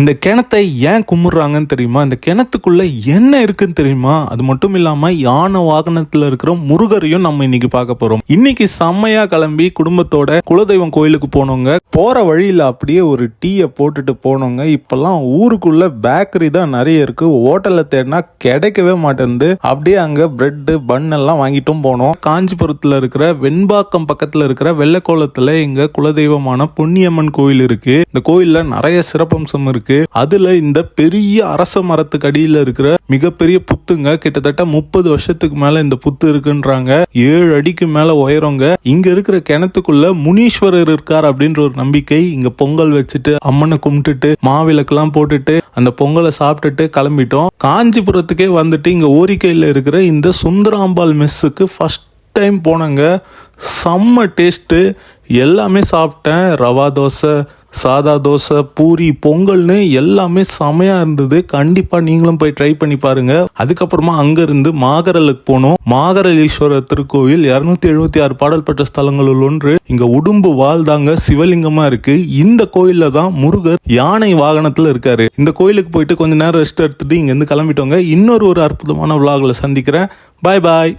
இந்த கிணத்தை ஏன் கும்பிடுறாங்கன்னு தெரியுமா? இந்த கிணத்துக்குள்ள என்ன இருக்குன்னு தெரியுமா? அது மட்டும் இல்லாம யானை வாகனத்துல இருக்கிற முருகரையும் நம்ம இன்னைக்கு பார்க்க போறோம். இன்னைக்கு செம்மையா கிளம்பி குடும்பத்தோட குலதெய்வம் கோயிலுக்கு போனோங்க. போற வழியில அப்படியே ஒரு டீயை போட்டுட்டு போனோங்க. இப்பெல்லாம் ஊருக்குள்ள பேக்கரி தான் நிறைய இருக்கு. ஹோட்டல்ல தேடினா கிடைக்கவே மாட்டேங்குது. அப்படியே அங்க பிரெட் பன் எல்லாம் வாங்கிட்டும் போனோம். காஞ்சிபுரத்துல இருக்கிற வெண்பாக்கம் பக்கத்துல இருக்கிற வெள்ளக்கோலத்துல எங்க குலதெய்வமான பொன்னியம்மன் கோயில் இருக்கு. இந்த கோயில்ல நிறைய சிறப்பம்சம் இருக்கு. அதுல இந்த பெரிய அரச மரத்துக்கு அடியில இருக்கிற மிகப்பெரிய புத்துங்க, கிட்டத்தட்ட 30 வருஷத்துக்கு மேல இந்த புத்து இருக்குன்றாங்க. 7 அடிக்கு மேல உயரங்க. இங்க இருக்கிற கிணத்துக்குள்ள முனீஸ்வரர் இருக்கார் அப்படின்ற ஒரு நம்பிக்கை. இங்க பொங்கல் வச்சுட்டு அம்மனை கும்பிட்டுட்டு மாவிளக்கெல்லாம் போட்டுட்டு அந்த பொங்கலை சாப்பிட்டுட்டு கிளம்பிட்டோம். காஞ்சிபுரத்துக்கே வந்துட்டு இங்க ஓரிக்கையில் இருக்கிற இந்த சுந்தராம்பாள் மெஸ்ஸுக்கு ஃபர்ஸ்ட் டைம் போனாங்க. செம்ம டேஸ்ட்டு. எல்லாமே சாப்பிட்டேன். ரவா தோசை, சாதா தோசை, பூரி, பொங்கல்னு எல்லாமே செமையாக இருந்தது. கண்டிப்பாக நீங்களும் போய் ட்ரை பண்ணி பாருங்க. அதுக்கப்புறமா அங்கேருந்து மாகரலுக்கு போனோம். மாகரலீஸ்வரர் திருக்கோயில் 276 பாடல் பெற்ற ஸ்தலங்களுள் ஒன்று. இங்கே உடும்பு வாழ்தாங்க சிவலிங்கமாக இருக்கு. இந்த கோயிலில் தான் முருகர் யானை வாகனத்தில் இருக்காரு. இந்த கோயிலுக்கு போயிட்டு கொஞ்ச நேரம் ரெஸ்ட் எடுத்துட்டு இங்கேருந்து கிளம்பிட்டோங்க. இன்னொரு அற்புதமான விழாவில் சந்திக்கிறேன். பாய் பாய்.